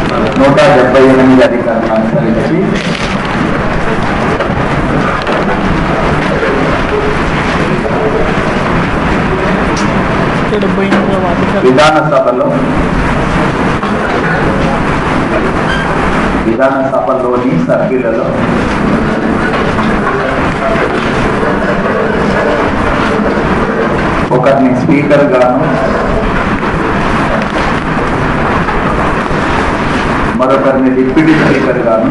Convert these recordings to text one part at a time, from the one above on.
178 అధికారులను అనుసరించి విధానసభలోని సభ్యులలో ఒకరిని స్పీకర్ గాను, మరొకరిని డిప్యూటీ స్పీకర్ గాను,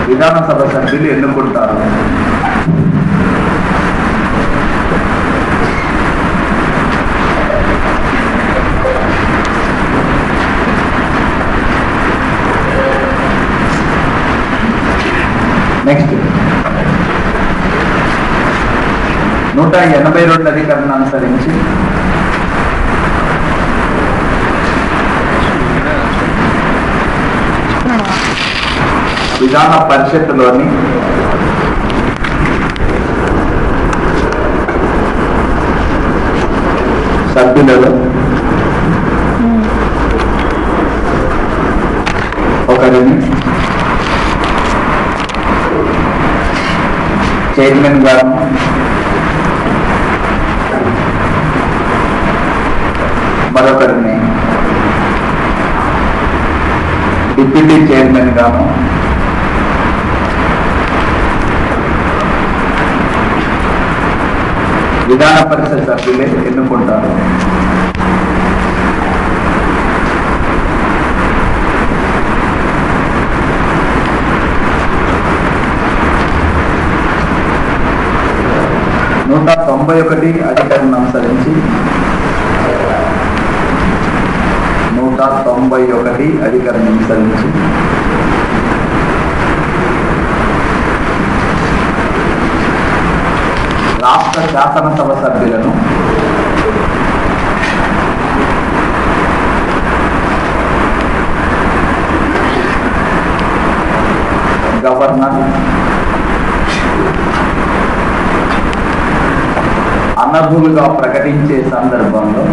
విధానసభ సభ్యులు ఎన్నుకుంటారు. నెక్స్ట్ 182 అధికరణ అనుసరించి విధాన పరిషత్తులోని సభ్యులలో ఒకరిని చైర్మన్ గారు, మరొకరిని డిప్యూటీ చైర్మన్ గాను, విధాన పరిషత్ సభ్యులే ఎన్నుకుంటారు. నూట 91 అధికరణ అనుసరించి 191 అధికరణ అనుసరించి రాష్ట్ర శాసనసభ సభ్యులను గవర్నర్, అనర్హులుగా ప్రకటించే సందర్భంలో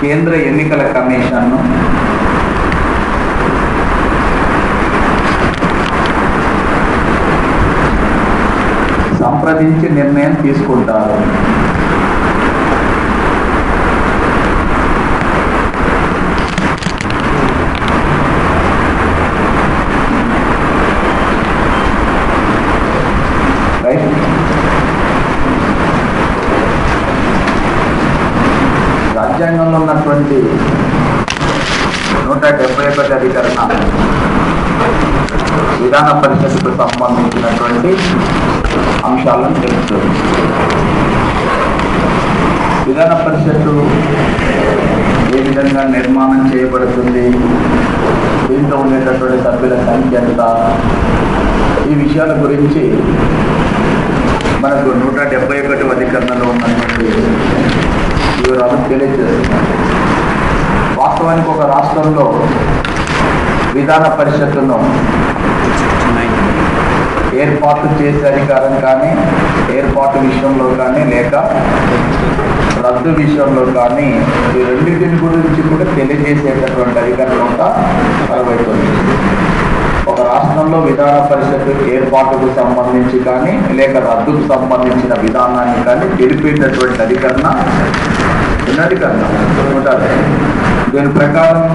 కేంద్ర ఎన్నికల కమిషన్ను సంప్రదించి నిర్ణయం తీసుకుంటారు. రాజ్యాంగంలో ఉన్నటువంటి 171 అధికరణ విధాన పరిషత్కు సంబంధించినటువంటి అంశాలను తెలుస్తుంది. విధాన పరిషత్తు ఏ విధంగా నిర్మాణం చేయబడుతుంది, దీంట్లో ఉండేటటువంటి సభ్యుల సంఖ్య ఎంత, ఈ విషయాల గురించి మనకు 171 అధికరణలో ఉన్నటువంటి వివరాలు తెలియజేస్తున్నారు. వాస్తవానికి ఒక రాష్ట్రంలో విధాన పరిషత్తును ఏర్పాటు చేసే అధికారం కానీ, ఏర్పాటు విషయంలో కానీ, లేక రద్దు విషయంలో కానీ, ఈ రెండింటిని గురించి కూడా తెలియజేసేటటువంటి అధికారులు ఉంటా 69. ఒక రాష్ట్రంలో విధాన పరిషత్తు ఏర్పాటుకు సంబంధించి కానీ, లేక రద్దుకు సంబంధించిన విధానాన్ని కానీ తెలిపేటటువంటి అధికరణ అధికరణ ఉంటారు. దీని ప్రకారం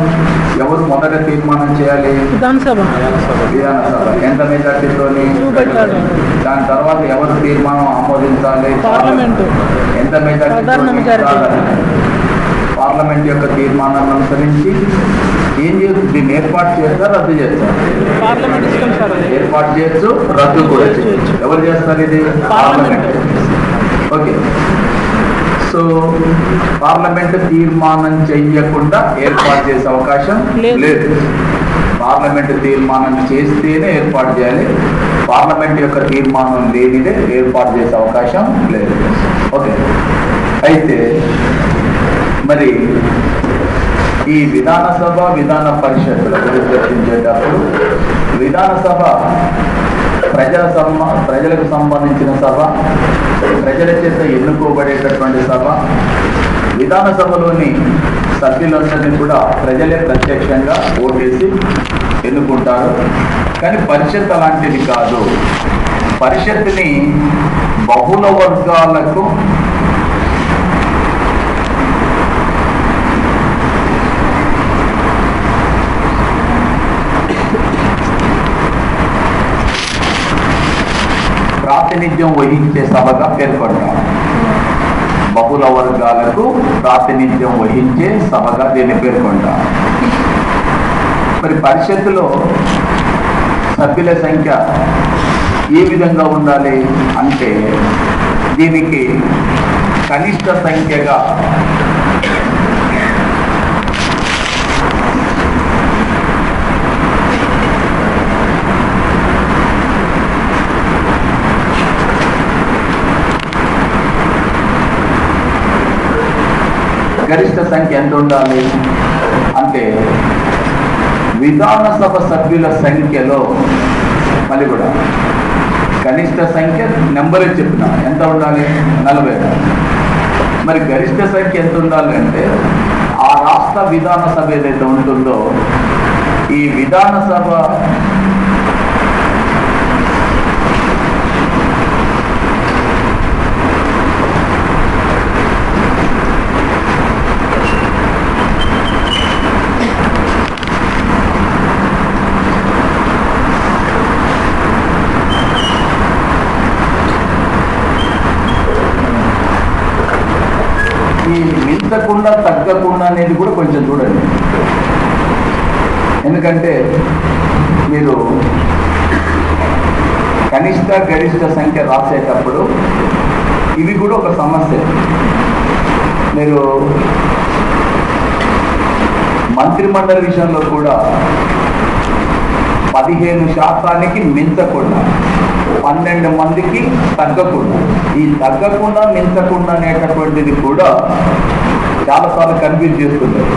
ఎవరు మొదట తీర్మానం చేయాలి? విధానసభ. ఎంత మెజార్టీతోని? దాని తర్వాత ఎవరు తీర్మానం ఆమోదించాలి? పార్లమెంట్. ఎంత మెజార్టీ? పార్లమెంట్ యొక్క తీర్మానాన్ని అనుసరించి ఏం చేస్తుంది? దీన్ని ఏర్పాటు చేస్తారు, రద్దు చేస్తారు. ఏర్పాటు చేయొచ్చు, రద్దు కూడా చేయొచ్చు. ఎవరు చేస్తారు ఇది? పార్లమెంట్. ఓకే. సో పార్లమెంట్ తీర్మానం చెయ్యకుండా ఏర్పాటు చేసే అవకాశం లేదు. పార్లమెంట్ తీర్మానం చేస్తేనే ఏర్పాటు చేయాలి. పార్లమెంట్ యొక్క తీర్మానం లేనిదే ఏర్పాటు చేసే అవకాశం లేదు. ఓకే, అయితే మరి ఈ విధానసభ విధాన పరిషత్తుల గురించి చర్చించేటప్పుడు విధానసభ ప్రజలకు సంబంధించిన సభ, ప్రజల చేత ఎన్నుకోబడేటటువంటి సభ. విధానసభలోని సభ్యులందరినీ కూడా ప్రజలే ప్రత్యక్షంగా ఓటేసి ఎన్నుకుంటారు. కానీ పరిషత్ అలాంటిది కాదు. పరిషత్తుని బహుళ వర్గాలకు ప్రాతినిధ్యం వహించే సభగా పేర్కొంటారు. బహుళ వర్గాలకు ప్రాతినిధ్యం వహించే సభగా దీన్ని పేర్కొంటారు. మరి పరిషత్తులో సభ్యుల సంఖ్య ఏ విధంగా ఉండాలి అంటే దీనికి కనిష్ట సంఖ్యగా గరిష్ట సంఖ్య ఎంత ఉండాలి అంటే విధానసభ సభ్యుల సంఖ్యలో మళ్ళీ కూడా కనిష్ట సంఖ్య నెంబరే చెప్పిన ఎంత ఉండాలి 40. మరి గరిష్ట సంఖ్య ఎంత ఉండాలి అంటే ఆ రాష్ట్ర విధానసభ ఏదైతే ఉంటుందో ఈ విధానసభ మించకుండా తగ్గకుండా అనేది కూడా కొంచెం చూడండి. ఎందుకంటే మీరు కనిష్ట గరిష్ట సంఖ్య రాసేటప్పుడు ఇవి కూడా ఒక సమస్య. మీరు మంత్రిమండలి విషయంలో కూడా 15% మించకుండా 12 మందికి తగ్గకుండా, ఈ తగ్గకుండా మించకుండా అనేటటువంటిది కూడా చాలాసార్లు కన్ఫ్యూజ్ చేస్తుంటారు.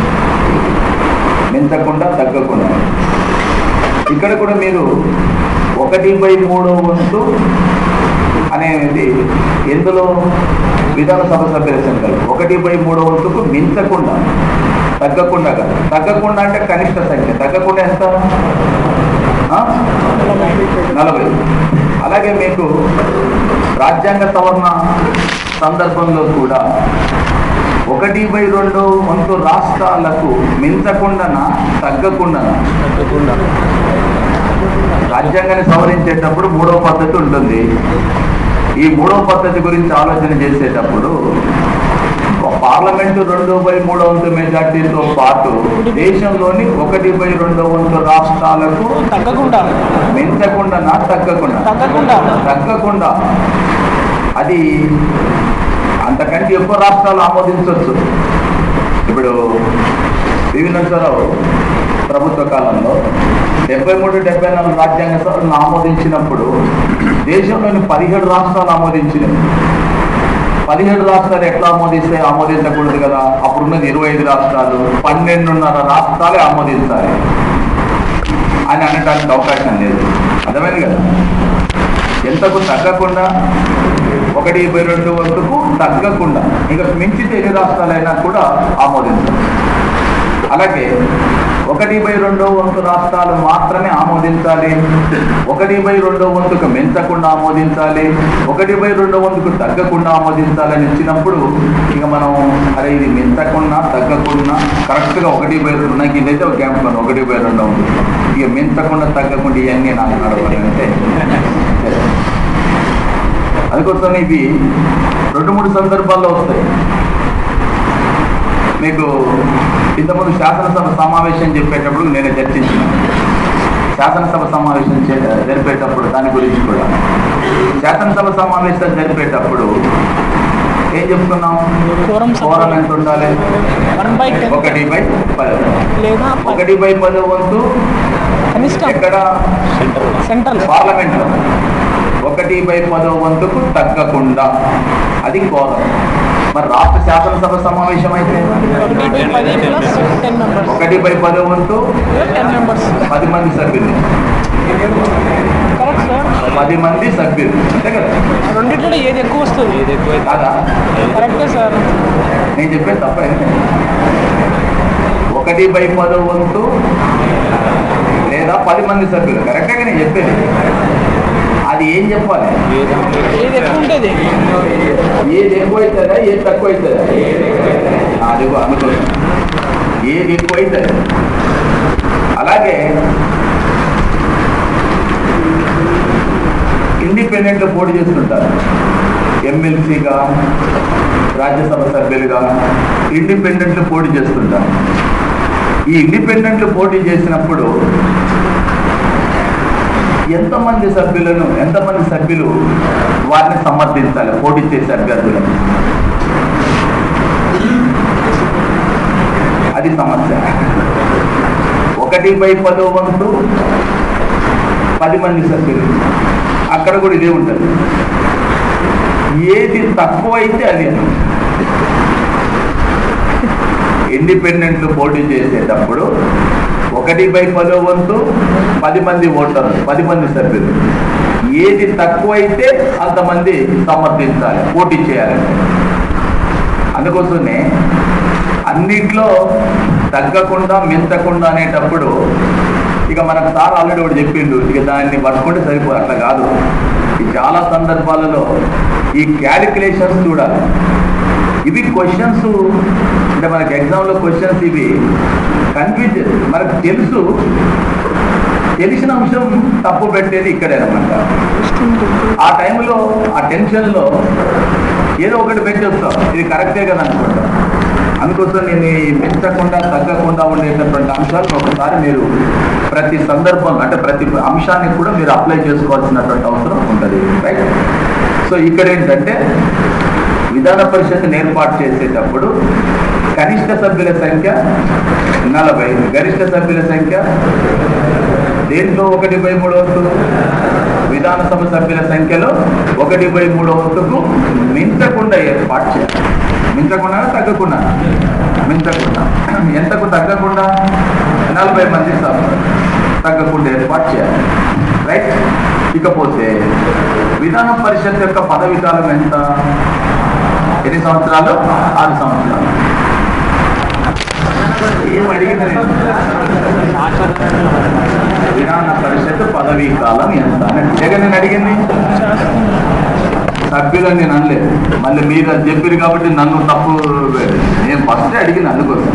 మించకుండా తగ్గకుండా ఇక్కడ కూడా మీరు 1/3 వంతు అనేది ఎందులో విధానసభ సభ్యుల సంఖ్యలో 1/3 వంతుకు మించకుండా తగ్గకుండా కాదు. తగ్గకుండా అంటే కనిష్ట సంఖ్య, తగ్గకుండా ఎంత 40. అలాగే మీకు రాజ్యాంగ సవరణ సందర్భంలో కూడా 1/2 వంతు రాష్ట్రాలకు మించకుండా తగ్గకుండా రాజ్యాంగాన్ని సవరించేటప్పుడు 3వ పద్ధతి ఉంటుంది. ఈ 3వ పద్ధతి గురించి ఆలోచన చేసేటప్పుడు పార్లమెంటు 2/3 వంతు మెజార్టీతో పాటు దేశంలోని 1/2 వంతు రాష్ట్రాలకు మించకుండా తగ్గకుండా అది అంతకంటే ఎక్కువ రాష్ట్రాలు ఆమోదించవచ్చు. ఇప్పుడు పివి నరసింహారావు ప్రభుత్వ కాలంలో 73-74 రాజ్యాంగ సభలను ఆమోదించినప్పుడు దేశంలోని 17 రాష్ట్రాలు ఆమోదించినవి. 17 రాష్ట్రాలు ఎట్లా ఆమోదించకూడదు కదా, అప్పుడున్నది 25 రాష్ట్రాలు, 12.5 రాష్ట్రాలే ఆమోదించాలి అని అనడానికి అవకాశం లేదు. అర్థమైంది కదా. ఎంతకు తగ్గకుండా 1/2 వంతుకు తగ్గకుండా, ఇంకా మించితే ఎన్ని రాష్ట్రాలైనా కూడా ఆమోదించాలి. అలాగే 1/2 వంతు రాష్ట్రాలు మాత్రమే ఆమోదించాలి, 1/2 వంతుకు మించకుండా ఆమోదించాలి, 1/2 వంతుకు తగ్గకుండా ఆమోదించాలని ఇచ్చినప్పుడు ఇక మనం అరే ఇది మించకుండా తగ్గకుండా కరెక్ట్గా 1/2 నాకు ఇదైతే ఒక గ్యాప్ 1/2 వంతు, ఇక మించకుండా తగ్గకుండా ఇవన్నీ నాకు నడవాలంటే అందుకోసం ఇవి 2-3 సందర్భాల్లో వస్తాయి. మీకు ఇంతకుముందు శాసనసభ సమావేశం చెప్పేటప్పుడు నేను చర్చించాను. శాసనసభ సమావేశం జరిపేటప్పుడు దాని గురించి కూడా శాసనసభ సమావేశం జరిపేటప్పుడు ఏం చెప్తున్నాం, ఫోరం ఎంత ఉండాలి, 1/10 1/10 వంతు ఎక్కడ? సెంట్రల్ పార్లమెంట్లో 1/10 తగ్గకుండా, అది కోరం. మరి రాష్ట్ర శాసనసభ సమావేశం అయితే 1/10 10 మంది సభ్యులు, 10 మంది సభ్యులు అంతే కదా. రెండింటిలో ఏది ఎక్కువ వస్తుంది? కాదా? కరెక్టే సార్. నేను చెప్పేది తప్ప. 1/10 లేదా 10 మంది సభ్యులు, కరెక్ట్గా నేను చెప్పేది. అది ఏం చెప్పాలి? ఏది ఎక్కువ ఉంటుంది? ఏది ఎక్కువ అవుతుందా ఏది తక్కువ అవుతుందా? అది అనుకో, ఏది ఎక్కువ అవుతుంది. అలాగే ఇండిపెండెంట్ పోటీ చేస్తుంటారు. ఎమ్మెల్సీగా, రాజ్యసభ సభ్యులుగా ఇండిపెండెంట్లు పోటీ చేస్తుంటారు. ఈ ఇండిపెండెంట్లు పోటీ చేసినప్పుడు ఎంతమంది సభ్యులు వారిని సమర్థించాలి? పోటీ చేసే అభ్యర్థులను. అది సమస్య. 1/10 10 మంది సభ్యులు, అక్కడ కూడా ఇదే ఉంటుంది. ఏది తక్కువ అయితే అది. ఇండిపెండెంట్లు పోటీ చేసేటప్పుడు 1/10 10 మంది ఓటర్లు, 10 మంది సభ్యులు. ఏది తక్కువ అయితే అంతమంది సమర్థించాలి, పోటీ చేయాలంటే. అందుకోసమే అన్నిట్లో తగ్గకుండా మించకుండా అనేటప్పుడు ఇక మనకు సార్ ఆల్రెడీ ఒకటి చెప్పిండు, ఇక దాన్ని పట్టుకుంటే సరిపోదు. అట్లా కాదు. ఈ చాలా సందర్భాలలో ఈ క్యాలిక్యులేషన్స్ చూడాలి. ఇవి క్వశ్చన్స్ అంటే మనకి ఎగ్జామ్లో క్వశ్చన్స్ ఇవి కన్ఫ్యూజన్. మనకు తెలిసిన అంశం తప్పు పెట్టేది ఇక్కడే అనమాట. ఆ టైంలో ఆ టెన్షన్లో ఏదో ఒకటి పెట్టేస్తాం, ఇది కరెక్టే కదా అనుకుంటా. అందుకోసం నేను పెంచకుండా తగ్గకుండా ఉండేటటువంటి అంశాలను ఒకసారి మీరు ప్రతి సందర్భంలో అంటే ప్రతి అంశాన్ని కూడా మీరు అప్లై చేసుకోవాల్సినటువంటి అవసరం ఉంటుంది. రైట్. సో ఇక్కడ ఏంటంటే విధాన పరిషత్తును ఏర్పాటు చేసేటప్పుడు కనిష్ట సభ్యుల సంఖ్య 40, గరిష్ట సభ్యుల సంఖ్య దేంట్లో 1/3 విధానసభ సభ్యుల సంఖ్యలో 1/3 మించకుండా ఏర్పాటు చేయాలి. మించకుండా తగ్గకుండా? మించకుండా. ఎంతకు తగ్గకుండా? 40 మంది సభ్యులు తగ్గకుండా ఏర్పాటు చేయాలి. రైట్. ఇకపోతే విధాన పరిషత్ యొక్క పదవి కాలం ఎంత? ఎన్ని సంవత్సరాలు? 6 సంవత్సరాలు. ఏం అడిగింది? విధాన పరిషత్ పదవీ కాలం ఎంత అని జగన్ నేను అడిగింది. సభ్యులని నేను అనలేదు, మళ్ళీ మీరు అది చెప్పారు కాబట్టి నన్ను తప్పు. నేను ఫస్ట్ అడిగింది అందుకోసం.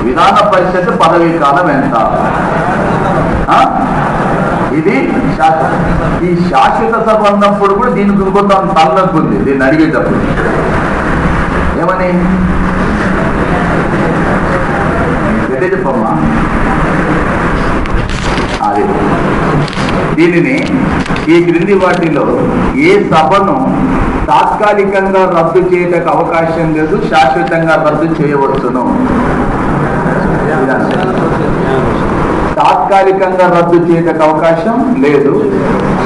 విధాన పరిషత్ పదవీ కాలం ఎంత? ఇది ఈ శాశ్వత సభ అన్నప్పుడు కూడా దీనికి ఇంకొంత తలనొప్పి ఉంది. దీన్ని అడిగేటప్పుడు ఏమని గట్టిగా చెప్పమ్మా. అది దీనిని ఈ క్రింది వాటిలో ఏ సభను తాత్కాలికంగా రద్దు చేయడానికి అవకాశం లేదు, శాశ్వతంగా రద్దు చేయవచ్చును? తాత్కాలికంగా రద్దు చేయడానికి అవకాశం లేదు,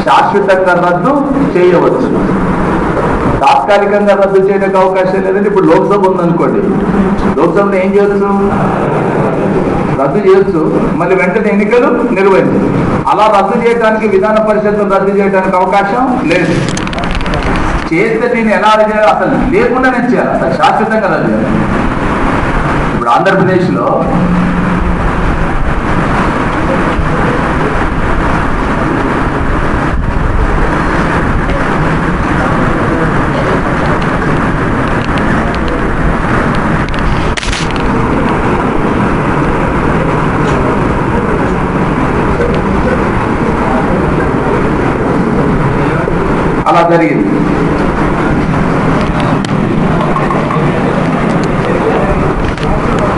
శాశ్వతంగా రద్దు చేయవచ్చు. తాత్కాలికంగా రద్దు చేయడానికి అవకాశం లేదంటే ఇప్పుడు లోక్సభ ఉందనుకోండి, లోక్సభలో ఏం చేయొచ్చు? రద్దు చేయొచ్చు, మళ్ళీ వెంటనే ఎన్నికలు నిర్వహించు. అలా రద్దు చేయడానికి విధాన పరిషత్తును రద్దు చేయడానికి అవకాశం లేదు. చేస్తే దీన్ని ఎలా చేయాలి? అసలు లేకుండానే చేయాలి, అసలు శాశ్వతంగా రద్దు చేయాలి. ఇప్పుడు ఆంధ్రప్రదేశ్లో అలా జరిగింది.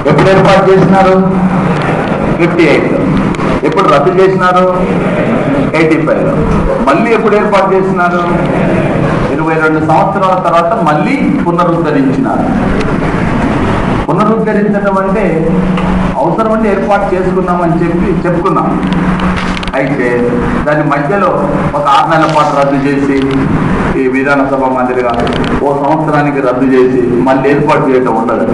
ఎప్పుడు ఏర్పాటు చేసినారు? 58లో. ఎప్పుడు రద్దు చేసినారు? 85లో. మళ్ళీ ఎప్పుడు ఏర్పాటు చేసినారు? 22 సంవత్సరాల తర్వాత మళ్ళీ పునరుద్ధరించినారు. పునరుద్ధరించడం అంటే అవసరం అంటే ఏర్పాటు చేసుకున్నామని చెప్పుకున్నాం. అయితే దాని మధ్యలో ఒక 6 నెలల పాటు రద్దు చేసి ఈ విధానసభ మందిరిగా ఓ సంవత్సరానికి రద్దు చేసి మళ్ళీ ఏర్పాటు చేయటం ఉండదు.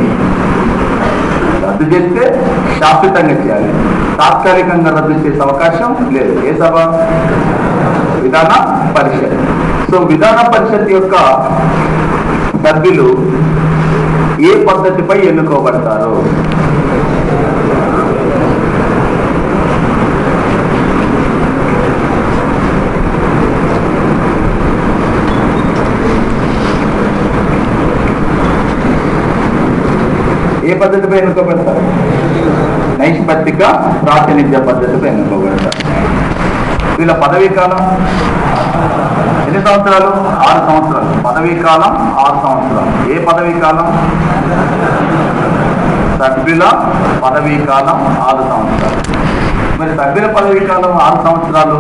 రద్దు చేస్తే శాశ్వతంగా చేయాలి, తాత్కాలికంగా రద్దు చేసే అవకాశం లేదు. ఏ సభ? విధాన పరిషత్. సో విధాన పరిషత్ యొక్క సభ్యులు ఏ పద్ధతిపై ఎన్నుకోబడతారు? ఏ పద్ధతిపై ఎన్నుకోబడతారు? నైష్పత్తిక ప్రాతినిధ్య పద్ధతిపై ఎన్నుకోబడతారు. వీళ్ళ పదవీ కాలం ఎన్ని సంవత్సరాలు? 6 సంవత్సరాలు. పదవీ కాలం 6 సంవత్సరాలు. ఏ పదవీ కాలం? సభ్యుల పదవీ కాలం 6 సంవత్సరాలు. మరి సభ్యుల పదవీ కాలం 6 సంవత్సరాలు,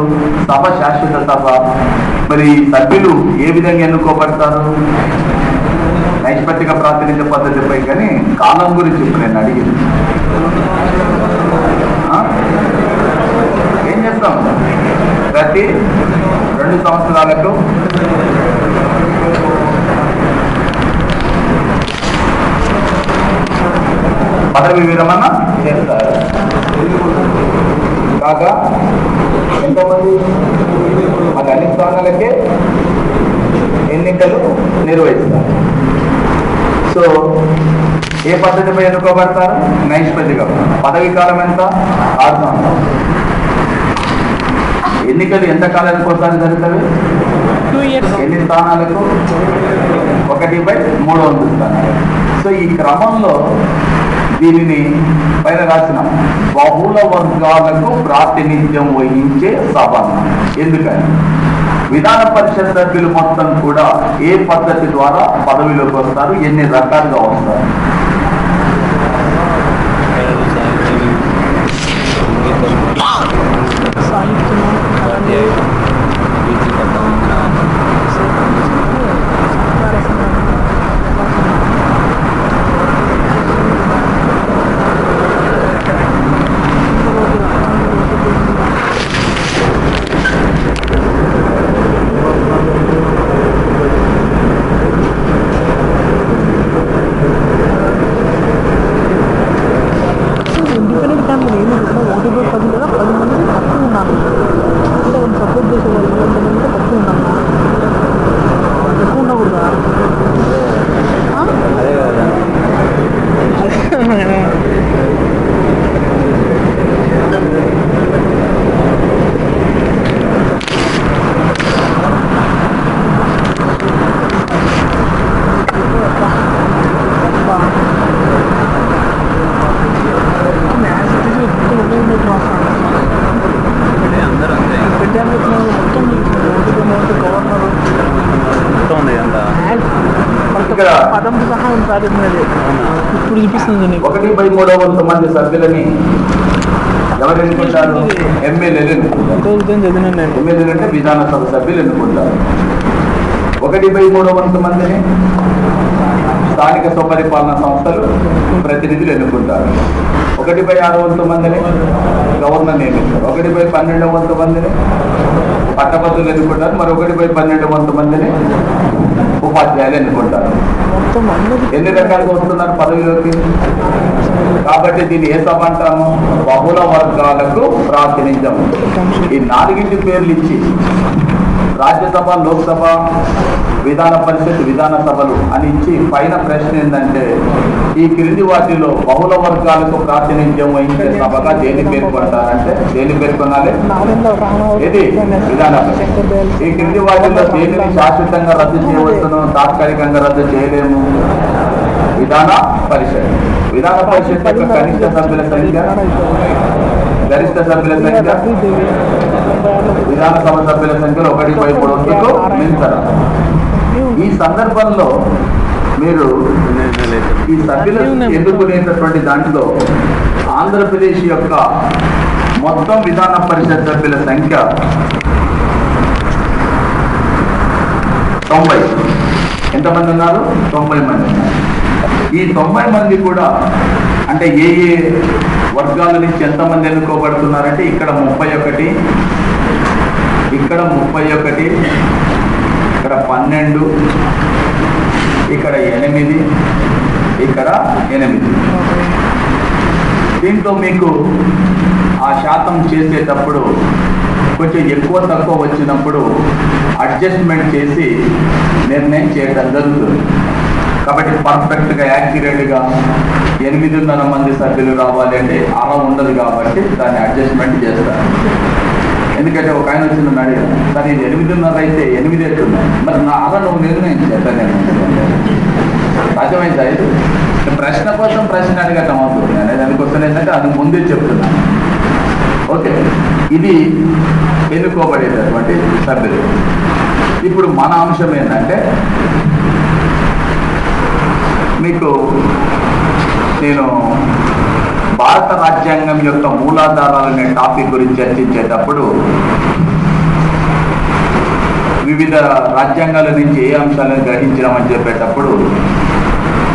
సభ శాశ్వత సభ. మరి సభ్యులు ఏ విధంగా ఎన్నుకోబడతారు? నైష్పత్తిక ప్రాతినిధ్య పద్ధతిపై. కానీ కాలం గురించి ఇప్పుడు నేను అడిగింది. ఏం చేస్తాం? ప్రతి 2 సంవత్సరాలకు పదవి విరమణ చేస్తారు. కాగా ఎంతమంది? మాకు అన్ని స్థానాలకే ఎన్నికలు నిర్వహిస్తారు. సో ఏ పద్ధతిపై ఎన్నుకోబడతారు? నైష్పత్తిక. పదవీ కాలం ఎంత? 6 సంవత్సరాలు. ఎన్నికలు ఎంత కాలానికి ఒకసారి జరుగుతాయి? 2 years. ఎన్ని స్థానాలకు? 1/300 స్థానాలు. సో ఈ క్రమంలో దీనిని పైన రాసిన బహుళ వర్గాలకు ప్రాతినిధ్యం వహించే సభ. ఎందుకని? విధాన పరిషత్ సభ్యులు మొత్తం కూడా ఏ పద్ధతి ద్వారా పదవిలోకి వస్తారు? ఎన్ని రకాలుగా వస్తారు? ఇప్పుడు చూపిస్తుంది. 1/300 మంది సభ్యులని ఎవరు ఎన్నుకుంటారు? ఎమ్మెల్యేలు ఎన్నుకుంటారు. ఎమ్మెల్యేలు అంటే విధానసభ సభ్యులు ఎన్నుకుంటారు. 1/300 మందిని స్థానిక స్వపరిపాలన సంస్థలు ప్రతినిధులు ఎన్నుకుంటారు. 1/6 మందిని గవర్నర్ నియమిస్తారు. 1/12 మందిని పట్టభద్రులు ఎన్నుకుంటారు. మరి 1/12 మందిని ఉపాధ్యాయులు ఎన్నుకుంటారు. ఎన్ని రకాలుగా వస్తున్నారు పదవిలోకి? కాబట్టి దీన్ని ఏ సభ అంటాము? బహుళ వర్గాలకు ప్రాతినిధ్యం. ఈ 4 పేర్లు ఇచ్చి రాజ్యసభ, లోక్సభ, విధాన పరిషత్, విధాన సభలు అని ఇచ్చి పైన ప్రశ్న ఏంటంటే ఈ క్రింది వాటిలో బహుళ వర్గాలకు ప్రాతినిధ్యం వహించే సభగా దేని పేర్కొంటారంటే దేని పేర్కొనాలి? ఇది విధాన పరిషత్. ఈ క్రింది వాటిలో దేనిని శాశ్వతంగా రద్దు చేయవచ్చును, తాత్కాలికంగా రద్దు చేయలేము? విధాన పరిషత్. విధాన పరిషత్ యొక్క కనిష్ట సభ్యుల సంఖ్య, గరిష్ట సభ్యుల సంఖ్య, విధానసభ సభ్యుల సంఖ్యలో 1/3 మించరు. ఈ సందర్భంలో మీరు ఈ సభ్యులు ఎన్నుకునేటటువంటి దాంట్లో ఆంధ్రప్రదేశ్ యొక్క మొత్తం విధాన పరిషత్ సభ్యుల సంఖ్య 90. ఎంతమంది ఉన్నారు? 90 మంది ఉన్నారు. ఈ 90 మంది కూడా అంటే ఏ వర్గాల నుంచి ఎంతమంది ఎన్నుకోబడుతున్నారంటే ఇక్కడ 31, ఇక్కడ 31, ఇక్కడ 12, ఇక్కడ 8, ఇక్కడ 8. దీంతో మీకు ఆ శాతం చేసేటప్పుడు కొంచెం ఎక్కువ తక్కువ వచ్చినప్పుడు అడ్జస్ట్మెంట్ చేసి నిర్ణయం చేయడం జరుగుతుంది. కాబట్టి పర్ఫెక్ట్గా యాక్యురేట్గా 8.5 మంది సభ్యులు రావాలి అంటే అలా ఉండదు, కాబట్టి దాన్ని అడ్జస్ట్మెంట్ చేస్తారు. ఎందుకంటే ఒక ఆయన వచ్చిందని అడిగాను, సార్ ఇది 8.5 అయితే 8 ఎట్టున్నాయి, మరి నా అలా నువ్వు నిర్ణయం చేస్తా. నేను సాధ్యమైందా? ఇది ప్రశ్న కోసం ప్రశ్న అడగటం అవుతుంది అనేది అందుకోసం ఏంటంటే అది ముందే చెప్తున్నాను. ఓకే, ఇది ఎన్నుకోబడేటటువంటి సభ్యులు. ఇప్పుడు మన అంశం ఏంటంటే, మీకు నేను భారత రాజ్యాంగం యొక్క మూలాధారాలు అనే టాపిక్ గురించి చర్చించేటప్పుడు వివిధ రాజ్యాంగాల నుంచి ఏ అంశాలను గ్రహించడం అని చెప్పేటప్పుడు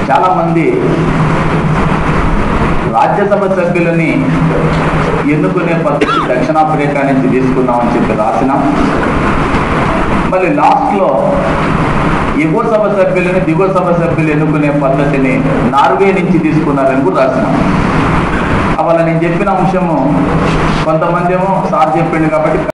చాలామంది రాజ్యసభ సభ్యులని ఎన్నుకునే పద్ధతి దక్షిణాఫ్రికా నుంచి తీసుకున్నామని చెప్పి రాసినాం. మళ్ళీ లాస్ట్లో ఎగువ సభ సభ్యులని దిగువ సభ సభ్యులు ఎన్నుకునే పద్ధతిని నార్వే నుంచి తీసుకున్నారని కూడా రాసినాం. అవాళ నేను చెప్పిన అంశము కొంతమంది ఏమో సార్ చెప్పిండు కాబట్టి